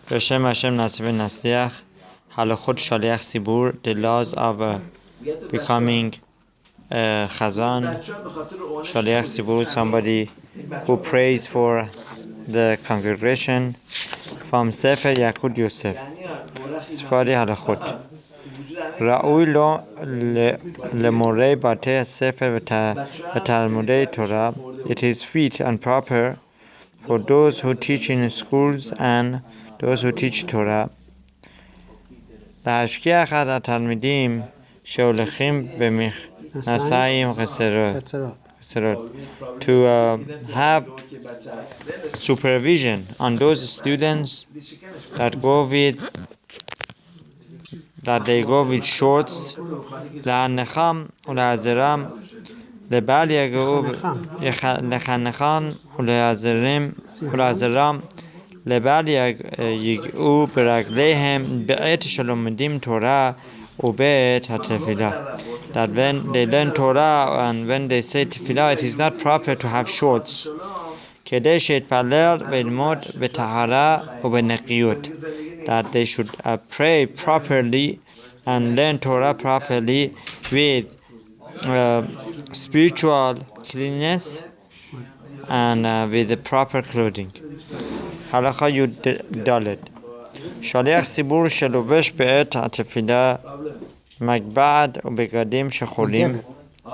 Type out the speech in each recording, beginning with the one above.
Beshem Hashem Nasib Nasliach, Yalkut Shaliach Sibur, the laws of becoming Chazan. Shaliach Sibur, somebody who prays for the congregation. From Sefer Yalkut Yosef, Sfari Yalkut. ראוי לו למורה בתי הספר ותלמודי Torah. It is fit and proper for those who teach in schools and those who teach Torah. להשגיח על התלמידים שהולכים במכנסיים חסרות. To have supervision on those students that they go with shorts. لأنخم ولعذرم لبال لخنخان ولعذرم لبال يجئوا برجليهم بقيت شلومديم Torah وبيت التفيلة. That when they learn Torah and when they say tefillah, it is not proper to have shorts. كده شيتبلل بالمود بطهارة وبنقيوت. That they should pray properly and learn Torah properly with spiritual cleanness and with the proper clothing. Halakha Yud Dalet. Shaliach Sibur שלובש בעת התפילה מגבעת ובגדים שחורים,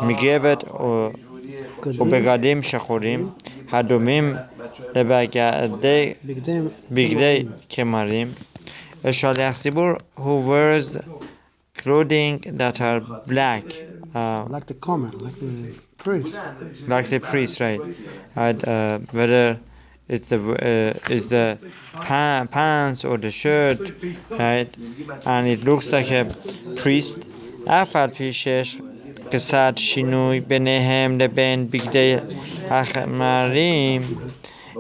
מגבת ובגדים שחורים, הדומים לבגדי כמרים. A Shaliach Sibur who wears clothing that are black, like the common, like the priest, right? Whether it's the pants or the shirt, right? And it looks like a priest. Afal pishesh kesat shinui benehem leben bigdei hachmarim.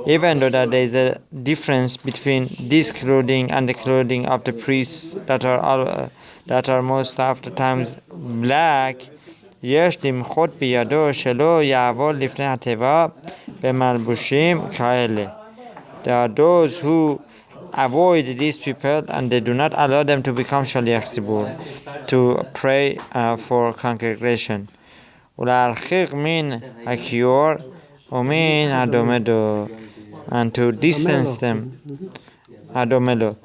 Even though that there is a difference between this clothing and the clothing of the priests that are most of the times black, יש למחות בידו שלא יעבור לפני התיבה במלבושים כאלה. There are those who avoid these people and they do not allow them to become Shaliach Sibur, to pray for congregation. ולהרחיק מן הכיור ומן הדומדו, and to distance them, adomelo,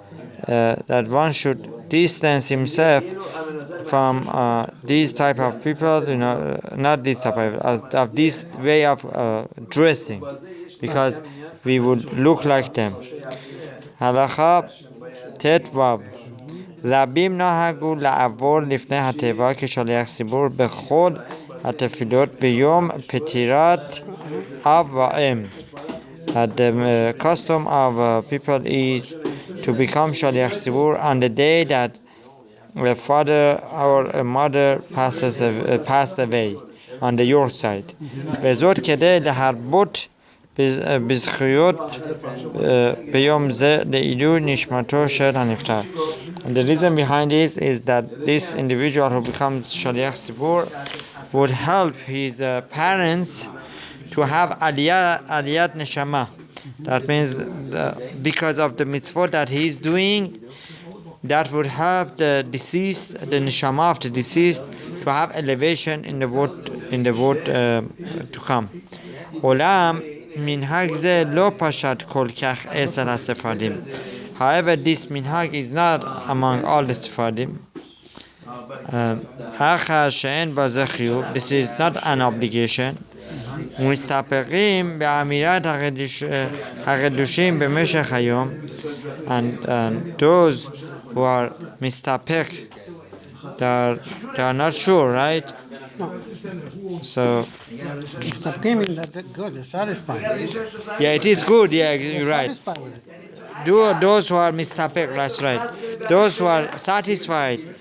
that one should distance himself from these type of people, not this type of this way of dressing, because we would look like them. Halakha tetvav. רבים נהגו לעבור לפני התיבה כשליח ציבור בכל התפילות ביום פטירת אב ואם. The custom of people is to become Shaliach Sibur on the day that a father or a mother passed away on the York side. וזאת כדי להרבות בזכויות ביום זה לעילוי נשמתו של הנפטר. And the reason behind this is that this individual who becomes Shaliach Sibur would help his parents to have aliyat neshama. That means because of the mitzvot that he is doing, that would help the deceased, the neshama of the deceased, to have elevation in the vote to come. Olam minhag ze lo pashat kol kach etzal hasefadim. However, this minhag is not among all the Sephardim. This is not an obligation. מסתפקים באמירת הקדושים במשך היום, and those who are mistapek, they are not sure, right? No. So Mistapkim is that good, you're satisfied. Yeah, it is good. Yeah, you're right. Those who are mistapek, that's right. Those who are satisfied.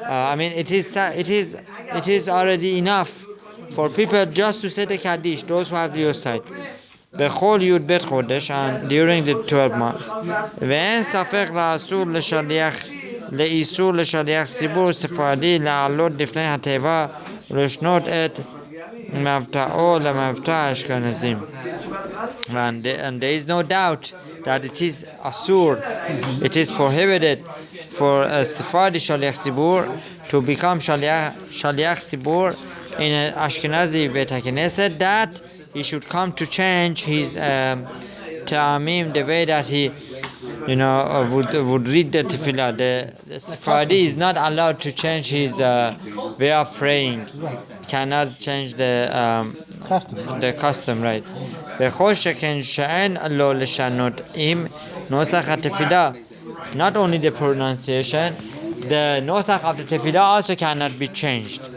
It is already enough for people just to say the Kaddish, those who have the Yosef. Bechol Yud Bet Chodesh, and during the 12 months. ואין ספק לאיסור לשליח ציבור ספרדי לעלות לפני התיבה ולשנות את מבטאו למבטא אשכנזים. And there is no doubt that it is asur, it is prohibited for a Sephardi Shaliach Sibur to become Shaliach Sibur in an Ashkenazi Beit HaKnesset, that he should come to change his ta'amim, the way that he would read the tefillah. The Sephardi is not allowed to change his way of praying. He cannot change the custom, right? Not only the pronunciation, the nosach of the tefillah also cannot be changed,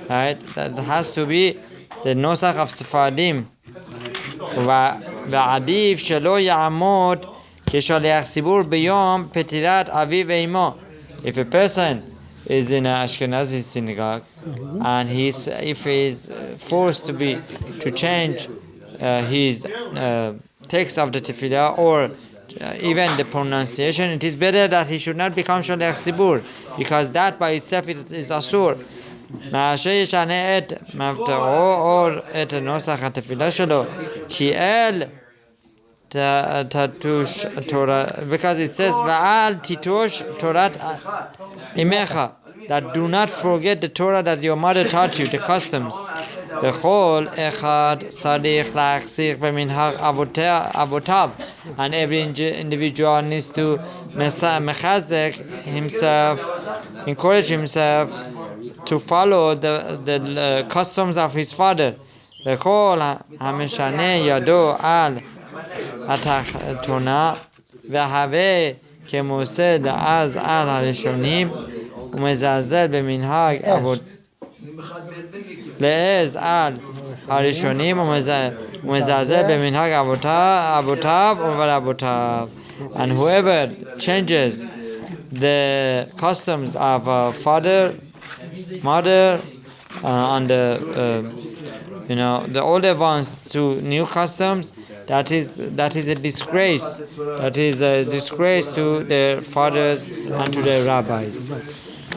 right? That has to be the nosach of Sephardim. ועדיף שלא יעמוד כשליח ציבור ביום פטירת אביו ואמו. If a person is in an Ashkenazi synagogue and if he is forced to change his text of the tefillah or even the pronunciation, it is better that he should not become Shaliach Sibur, because that by itself is asur. מאשר ישנה את מבטאו או את נוסח התפילה שלו כי אל תטוש תורה, because it says ואל תיטוש תורת אמך, that do not forget the Torah that your mother taught you, the customs. וכל אחד צריך להחזיק במנהג אבותיו, and every individual needs to מחזק himself, encourage himself to follow the customs of his father. וכל המשנה ידו על התחתונה והווה כמוסד אז על הראשונים ומזלזל במנהג לעז על הראשונים ומזלזל במנהג אבותיו ורבותיו. And whoever changes the customs of father, mother, on the the older ones to new customs, that is a disgrace. That is a disgrace to their fathers and to their rabbis.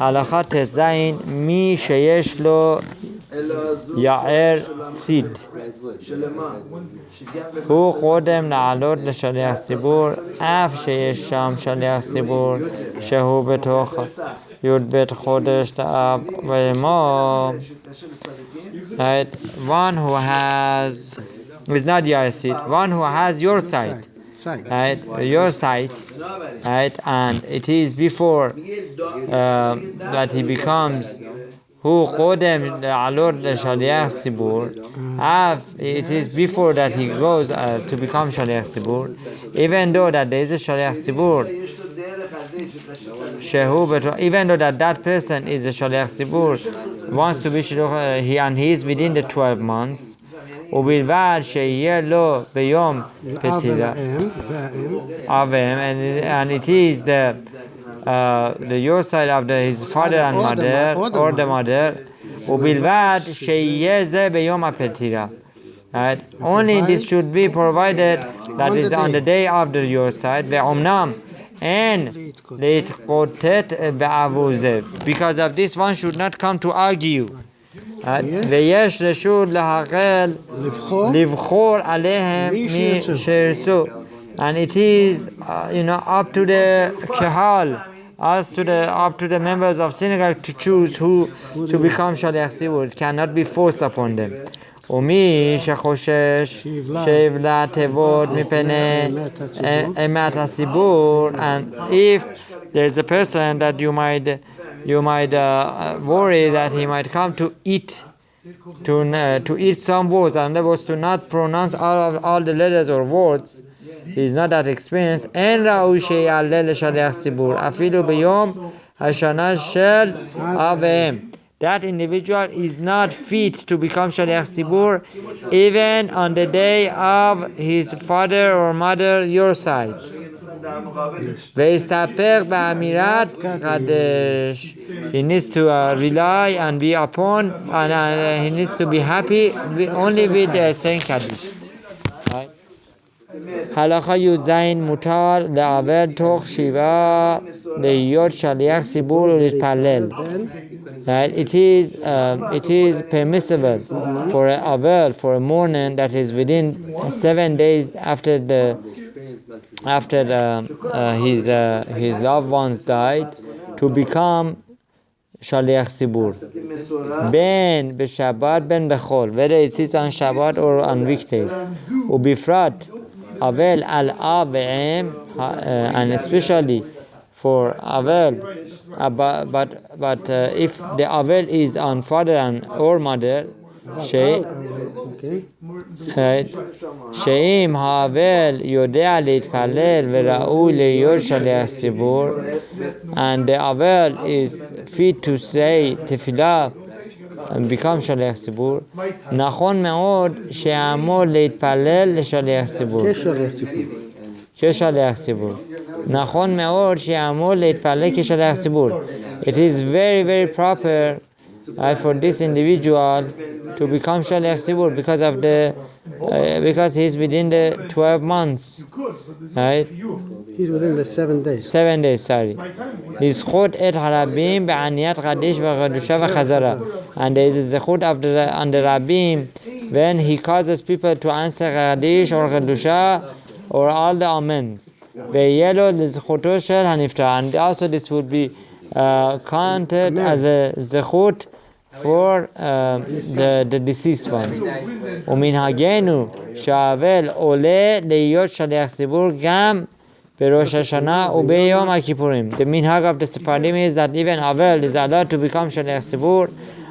הלכה ט"ז מי שיש לו יער סיד הוא קודם לעלות לשליח ציבור אף שיש שם שליח ציבור שהוא בתוך י"ב חודש אב ואמו. Right, one who is not your seat, one who has your sight, right, your sight, right, and it is before that he becomes who قدم לעלות לשליח ציבור, it is before that he goes to become shaliach tzibur, even though that there is a shaliach tzibur, even though that person is a shaliach tzibur, wants to be shaliach, he is within the 12 months, ובלבד שיהיה לו ביום פטירה אביהם, and it is the your side of his father and mother or the mother, ובלבד שיהיה זה ביום הפטירה. Right? Only this should be provided that is on the day after your side. ואומנם אין להתקוטט בעבור זה. Because of this, one should not come to argue. ויש רשות להקל לבחור עליהם מי שירצו. And it is up to the kahal, up to the members of synagogue to choose who to become shaliach tzibur. It cannot be forced upon them. ומי שחושש שיבלע תיבות מפני אמת הציבור, and if there is a person that you might worry that he might come to eat some words, and that was to not pronounce all the letters or words, he is not that experienced. אין ראוי שיעלה לשליח ציבור אפילו ביום השנה של אביהם. That individual is not fit to become shaliach tzibur even on the day of his father or mother, your side. ויסתפק באמירת קדש. He needs to rely and be upon, and he needs to be happy only with saying kaddish. Right? הלכה י"ז מותר לעבל תוך שבעה להיות שליח ציבור ולהתפלל. Right? It is permissible for a mourner that is within 7 days after the after his loved ones died, to become Shaliach Sibur. Ben b'Shabbat, ben b'chol, whether it is on Shabbat or on weekdays. Ubifrat Avel al Avim, and especially for Avel, but if the Avel is on father and or mother, שאם האבל יודע להתפלל וראוי להיות שליח ציבור, and the Avel is fit to say תפילה and become שליח ציבור, נכון מאוד שאמור להתפלל לשליח ציבור. כשליח ציבור. נכון מאוד שאמור להתפלל כשליח ציבור. It is very, very proper for this individual to become Shaliach Sibur because of because he's within the 12 months, right? He's within the 7 days. 7 days, sorry. לזכות את הרבים בעניית קדיש וקדושה וחזרה. And there is a zechut on the Rabbim when he causes people to answer Kadish or Kedusha or all the amens. ויהיה לו לזכותו של הנפטר. And also this would be counted as a zechut for the deceased one. ומנהגנו שהאבל עולה להיות שליח ציבור גם בראש השנה וביום הכיפורים. The minhag of the Sephardim is that even Avel is allowed to become שליח ציבור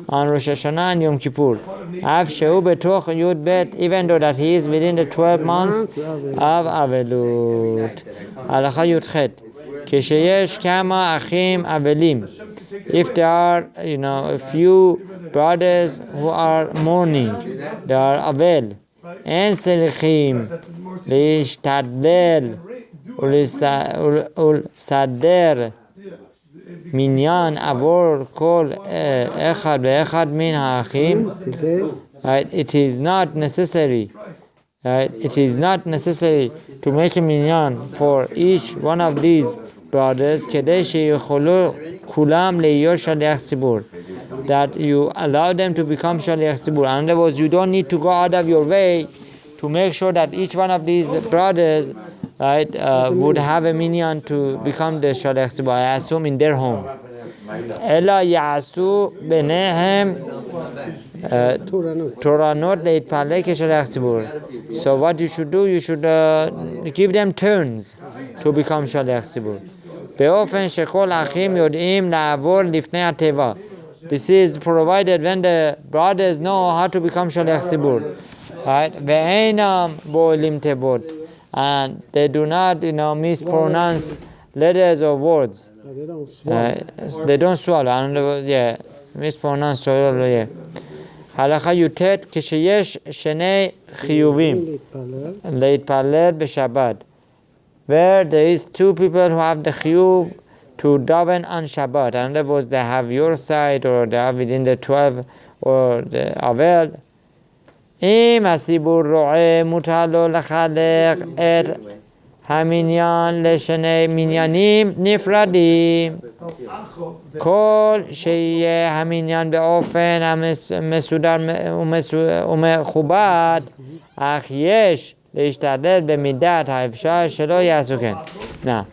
on Rosh Hashanah and Yom Kippur. אף שהוא בתוך י"ב, even though that he is within the 12 months of אבלות. הלכה י"ח. כשיש כמה אחים אבלים, if there are, a few brothers who are mourning, they are אבל, אין צריכים להשתדל ולסדר מניין עבור כל אחד ואחד מן האחים. It is not necessary. It is not necessary to make a minyan for each one of these brothers כדי שיוכלו כולם להיות שליח ציבור, that you allow them to become שליח ציבור. In other words, you don't need to go out of your way to make sure that each one of these brothers, would have a minyan to become the שליח ציבור, I assume in their home. אלא יעשו ביניהם תורנות להתפלל כשליח ציבור. So what you should do, you should give them turns to become שליח ציבור. באופן שכל האחים יודעים לעבור לפני התיבה. This is provided when the brothers know how to become שליח ציבור. ואינם בועלים תיבות, and they do not, mispronounce letters or words. They don't swallow. Mispronounce swallow. הלכה י"ט. כשיש שני חיובים להתפלל בשבת, where there is two people who have the chiyuv to daven on Shabbat. In other words, they have your side or they have within the 12 or the Avel. אם הסיבור רואה מותר לו לחלק את המניין לשני מניינים נפרדים, כל שיהיה המניין באופן המסודר ומכובד, אך יש להשתדל במידת האפשר שלא יעשו כן. Now,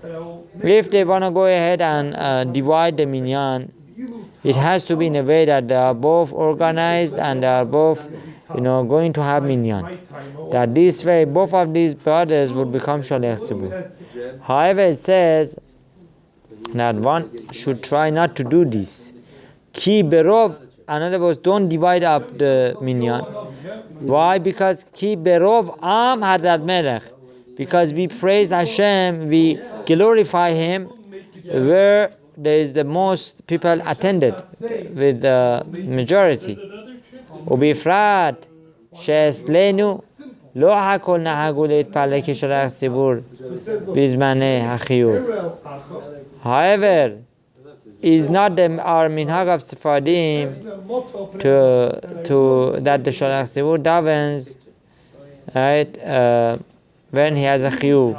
if they want to go ahead and divide the minyan, it has to be in a way that they are both organized and they are both going to have minyan. That this way, both of these brothers would become Shaliach Sibur. However, it says that one should try not to do this. Ki berov, in other words, don't divide up the minyan. Why? Because ki berov am hadad melech. Because we praise Hashem, we glorify Him where there is the most people attended with the majority. ובפרט שאצלנו לא הכל נהגו להתפלל כשליח ציבור בזמני החיוב. However, is not our minhag of Sephardim to that the shaliach tzibur davens, right, when he has a chiyuv.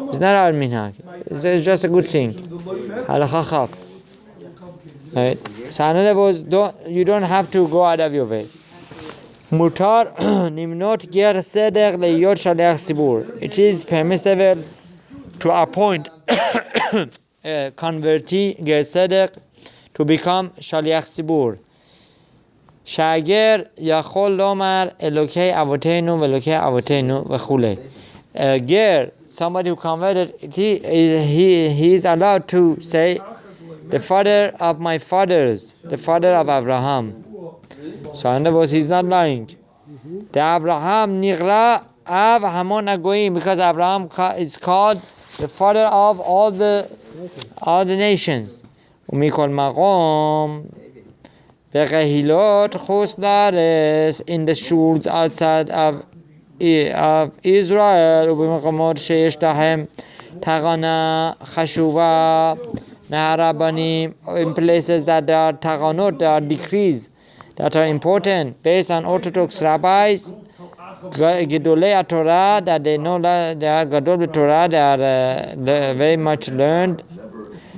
It's not our minhag. It's just a good thing. Halakha chaf. Right. So in other words, you don't have to go out of your way. Mutar nimnot ger seder leyot shaliach tzibur. It is permissible to appoint a convertee ger tzedek to become Shaliach Sibur. Shager Yachol Lomar Elokei Avotenu Velokei Avotenu Vechule. Ger, somebody who converted, he is allowed to say, the father of my fathers, the father of Abraham. So in other words, he's not lying. The Abraham Nigra Av Hamon Agoim, because Abraham is called the father of all the nations. Umikol Maqom Vechehilot Chosdares, in the shuls outside of Israel, ובמקומות שיש להם תחנה חשובה מהרבנים, in places that there are taganot, there are decrees that are important based on Orthodox rabbis, Gedolei Torah, that they know that they are Gadol Torah, they are very much learned.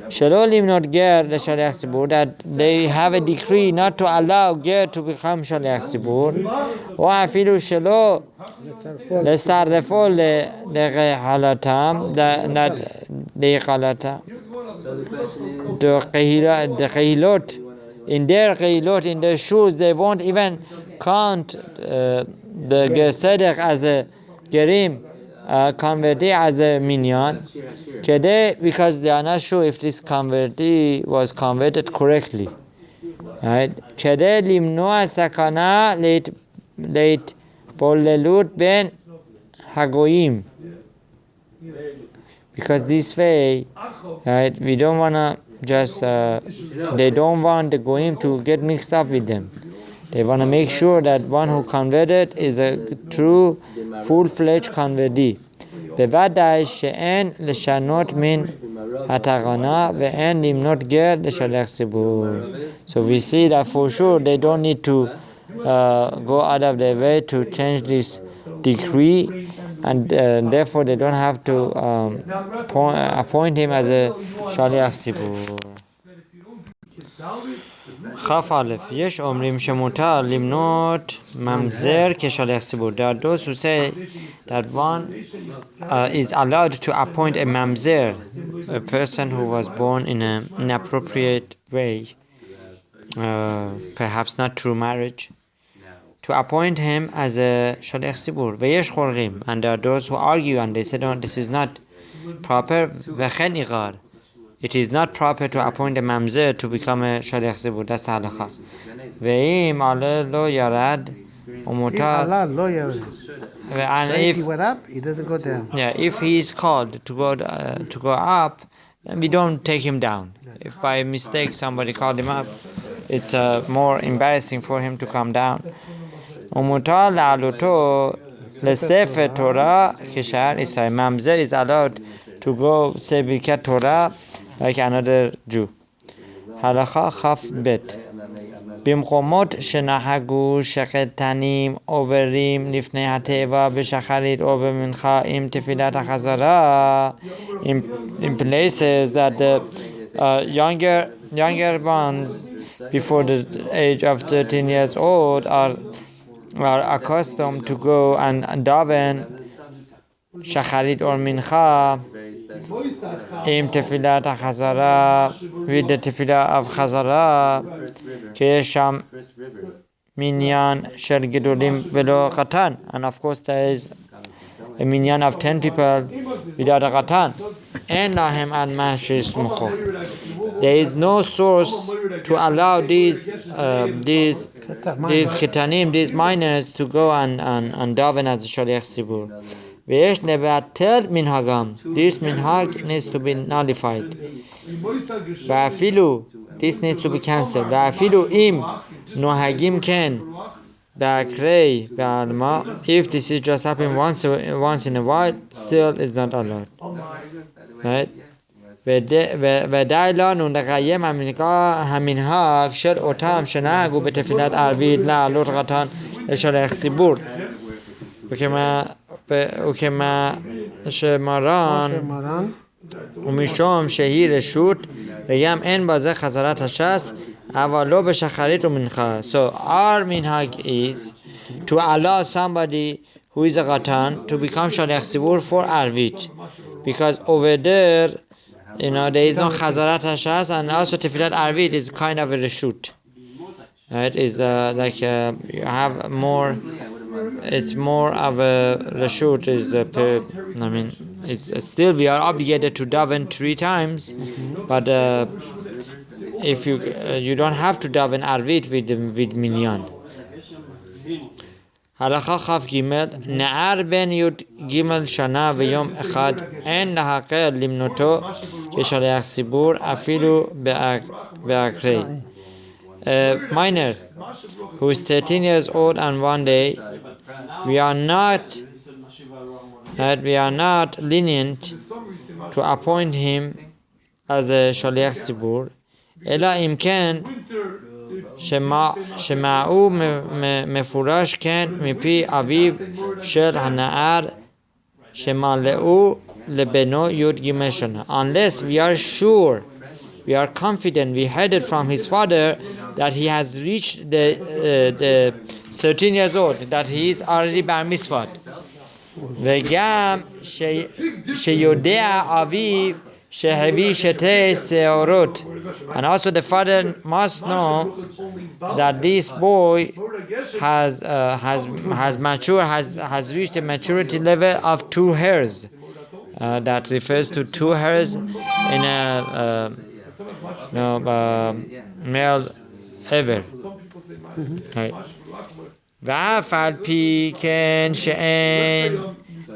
Shalolim not ger the Shaliach Sibur, that they have a decree not to allow ger to become Shaliach Sibur. Or afilu shalo lesarrefo lehalatam, not lehalatam. The kehilot, in their kehilot, in their shoes, they won't even count the ger tzedek as a gerim, convertee as a minyan, because they are not sure if this convertee was converted correctly. Right? Kede limnoa sakana leit bolelut ben hagoyim. Because this way, right, we don't want to just, they don't want the goyim to get mixed up with them. They want to make sure that one who converted is a true, full-fledged convertee. בוודאי שאין לשנות מן התחנה ואין למנות גר לשליח ציבור. So we see that for sure they don't need to go out of their way to change this decree, and therefore they don't have to appoint him as a shaliach ציבור. כף א', יש אומרים שמותר למנות ממזר כשליח ציבור. There are those who say that one is allowed to appoint a mamzer, a person who was born in an inappropriate way, perhaps not through marriage, to appoint him as a shaliach tzibur. Veyesh chorgim, and there are those who argue and they say, no, this is not proper. Vechen igar, it is not proper to appoint a mamzer to become a shaliach tzibur. That's the halakha. Ve'im ale lo yarad umutar. And if he went up, he doesn't go down. Yeah, if he is called to go up, then we don't take him down. If by mistake somebody called him up, it's more embarrassing for him to come down. Umutar la'aluto lesefer Torah kishar Israel. Mamzer is allowed to go say Birkat Torah like another Jew. Halakha chaf bet. במקומות שנהגו שחטנים עוברים לפני הטבע בשחרית או במנחה עם תפילת החזרה, in places that the younger ones before the age of 13 years old are accustomed to go and daven shacharit or mincha עם תפילת החזרה, with the תפילה of חזרה, שיש שם מניין של גדולים ולא קטן, and of course there is a minyan of 10 people without a קטן. אין להם על מה שיסמכו. There is no source to allow these ketanim, these minors, to go and daven as a shaliach tzibur. ויש לבטל מנהגם. This minhag needs to be nullified. ואפילו, this needs to be cancelled. ואפילו אם נוהגים כן באקראי בעלמא, if this is just happening once in a while, still is not allowed. Right? ודי לנו לקיים המנהג של אותם שנהגו בתפילת ערבית לעלות קטן לשליח ציבור. וכמה שמרן ומשום שהיא רשות וגם אין בזה חזרת הש"ס אבל לא בשחרית ומנחה. So our minhag is to allow somebody who is a qatan to become shaliach tzibur for Arvit, because over there, there is no Chazarat Hashas, and also Tefillat Arvit is kind of a reshut. It is like you have more. It's more of a reshut. It's still we are obligated to daven 3 times, but if you don't have to daven Arvit with minyan. הלכה כ"ג נער בן י"ג שנה ויום אחד אין להקל למנותו כשליח ציבור אפילו באקרי. Minor who is 13 years old and 1 day, we are not lenient to appoint him as a shaliach tzibur, אלא אם כן שמעו מפורש כן מפי אביו של הנער שמלאו לבנו י"ג שנה. Unless we are sure, we are confident, we heard it from his father that he has reached the 13 years old, that he is already bar mitzvah. וגם שיודע אביו שהביא שתי שעורות, and also the father must know that this boy has reached a maturity level of 2 hairs. That refers to 2 hairs in a male ever. ואף על פי כן שאין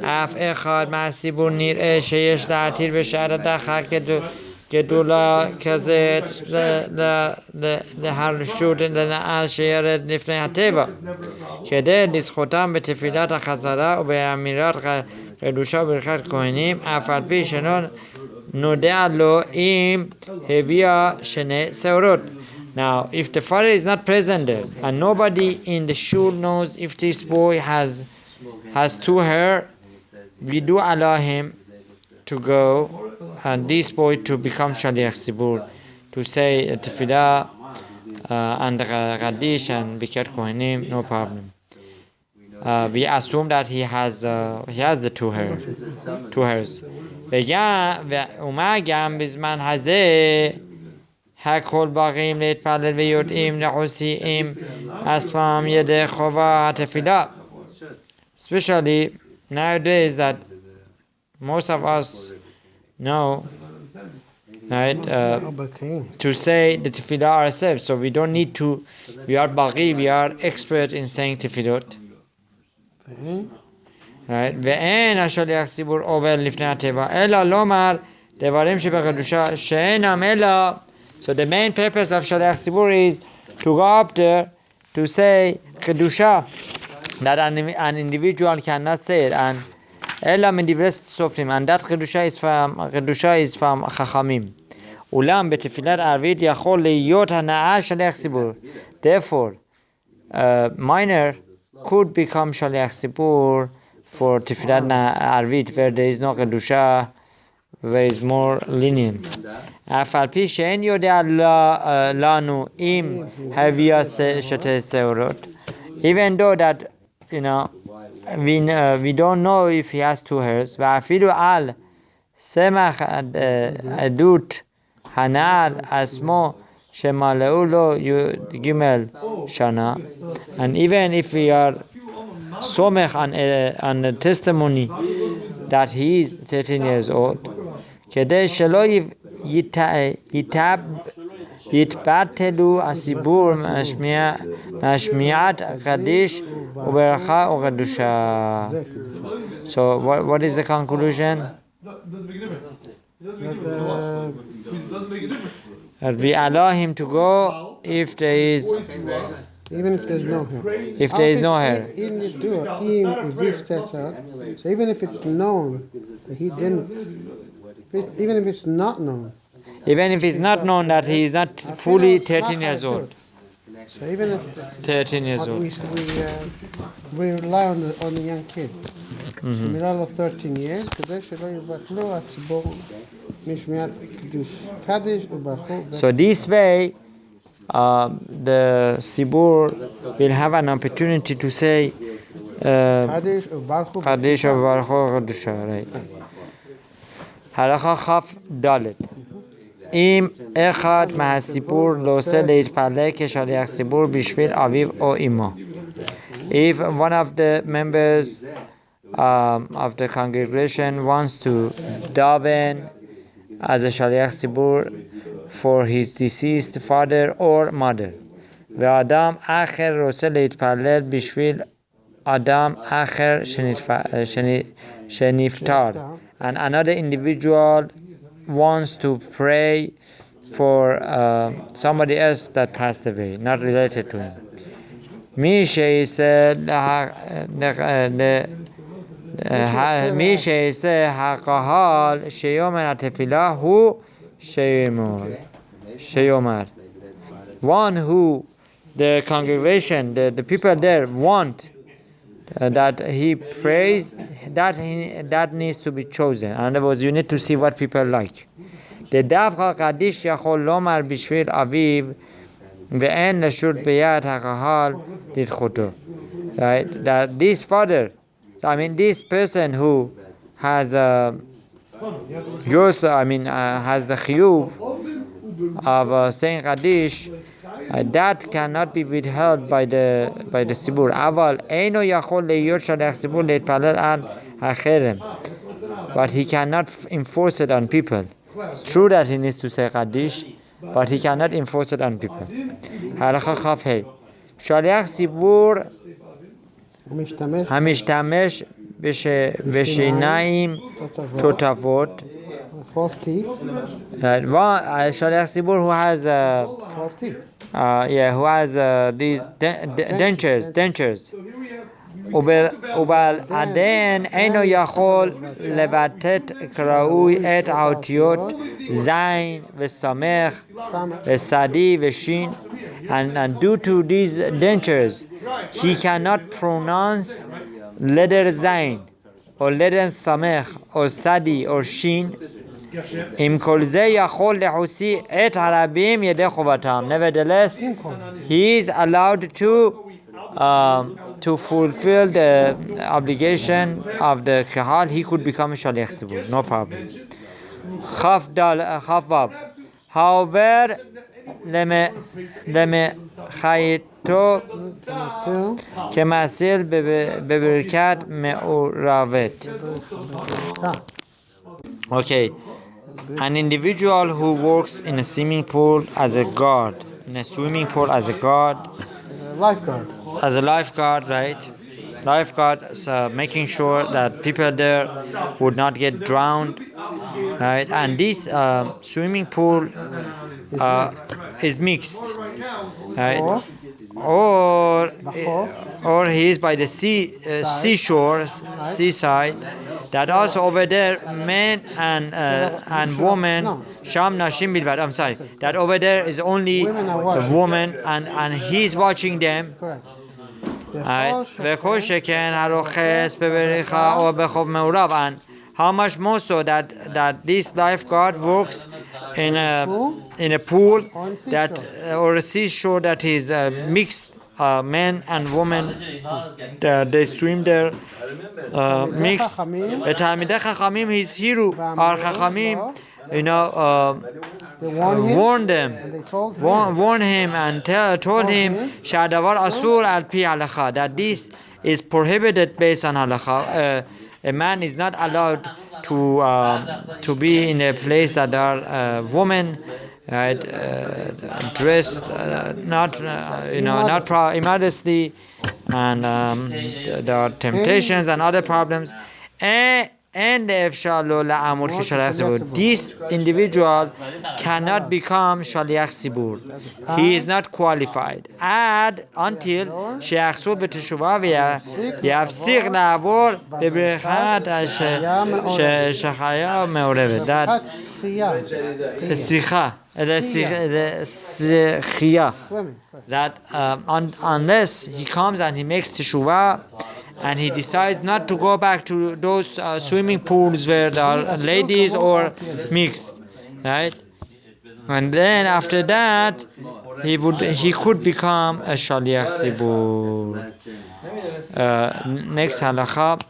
אף אחד מהציבור נראה שיש להתיר בשער הדחה גדולה כזאת להרשות לנער שירד לפני הטבע, כדי לזכותם בתפילת החזרה ובאמירת קדושה וברכת כהנים, אף על פי שלא נודע לו אם הביאה 2 שעורות. Now, if the father is not present there, and nobody in the shul knows if this boy has 2 hair, we do allow him to go and this boy to become shaliach tzibur, to say tefillah and Kaddish and bikat kohanim, no problem. We assume that he has the 2 hairs. ומה גם בזמן הזה הכל באים להתפלל ויודעים לחוסיעים עצמם ידי חובה התפילה. Especially nowadays that most of us know, right, to say the tefillah ourselves, so we don't need to, we are baqi, we are expert in saying tefillot. Right? ואין השליח ציבור עובר לפני הטבע, אלא לומר דברים שבקדושה שאינם אלא. So the main purpose of shaliach tzibur is to go up there to say kedusha that an individual cannot say it, and אלא מדברי סופרים, and that kedusha is from חכמים. אולם בתפילת ערבית יכול להיות הנאה shaliach tzibur. Therefore, minor could become shaliach tzibur for tefillat arvit, where there is no kedusha, where is more lenient. אף על פי שאין יודע לנו אם הביאה 2 שעורות, even though that we don't know if he has 2 hairs, ואפילו על סמך עדות הנער עצמו שמלאו לו י"ג שנה, and even if we are סומך on the testimony that he is 13 years old, כדי שלא יתבטלו הסיבור משמיעת קדיש וברכה וקדושה. So what is the conclusion? That we allow him to go if there is, even if there's no hair. If there is no hair. So even if it's known that he didn't, even if it's not known. Even if it's not known that he is not fully 13 years old. So even if 13 years old. We rely on the young kid. Milal was 13 years. So this way, the Sibur will have an opportunity to say Kaddish or Baruch Kadusha, right? Halacha Chaf Dalet. Im echad מהסיפור לא עושה להתפלל כשליח ציבור בשביל אביו או אמו. If one of the members of the congregation wants to daven as a shaliach tzibur for his deceased father or mother, ואדם אחר רוצה להתפלל בשביל אדם אחר שנפטר, and another individual wants to pray for somebody else that passed away, not related to him. מי שיעשה הקהל שיאמר התפילה הוא שיאמר. One who the congregation, the people there want that he prays, that needs to be chosen. In other words, you need to see what people like. דווקא קדיש יכול לומר בשביל אביו ואין לשות ביד הקהל לדחותו. That this father, this person who has has the chiyuv of saying Kaddish, that cannot be withheld by the Sibur. אבל אינו יכול להיות שליח ציבור להתפלל על החרם. But he cannot enforce it on people. It's true that he needs to say Kaddish, but he cannot enforce it on people. הלכה כ"ה. שליח ציבור המשתמש בשיניים תותבות. False teeth. Shaliach Sibur who has False teeth. who has these dentures. ובלעדיהן אינו יכול לבטאת כראוי את האותיות זין וסמך וסדי ושין, and due to these dentures he cannot pronounce letter zain or letter samech or sadi or shin. עם כל זה יכול להוציא את הרבים ידי חובתם. Nevertheless, he is allowed to fulfill the obligation of the kahal. He could become a shaliach tzibur, no problem. Chaf vav. However, למחייתו כמסיל בברכת מעורבת. Okay, an individual who works in a swimming pool as a guard, as a lifeguard, right? Lifeguard, so making sure that people there would not get drowned, right? And this swimming pool is mixed, right? Or he is by the seaside. That also over there, men and women, sham nashim bilvad. I'm sorry. That over there is only the woman, and he's watching them. וכל שכן הרוחץ בבריכה או בחוף מעורב. And how much more so that this lifeguard works in a pool that or a seashore that is mixed, men and women, they swim there mixed. ותלמידי חכמים הזהירו, our חכמים, warned him and told him שהדבר אסור על פי הלכה, that this is prohibited based on halacha. A man is not allowed to be in a place that are women, right, dressed not immodestly, and there are temptations and other problems. And this individual cannot become shaliach tzibur. He is not qualified. Until שיחזור בתשובה ויפסיק לעבור בבריכת שחיה מעורבת. That unless he comes and he makes teshuvah and he decides not to go back to those swimming pools where there are ladies or mixed, right? And then after that, he could become a shaliach tzibur. Next halakha,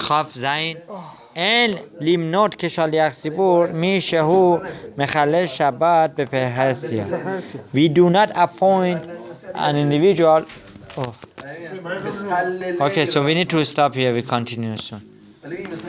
chaf zayin. אין למנות כשליח ציבור מי שהוא מחלל שבת בפרהסיה. We do not appoint an individual. Oh. Okay, so we need to stop here. We continue soon.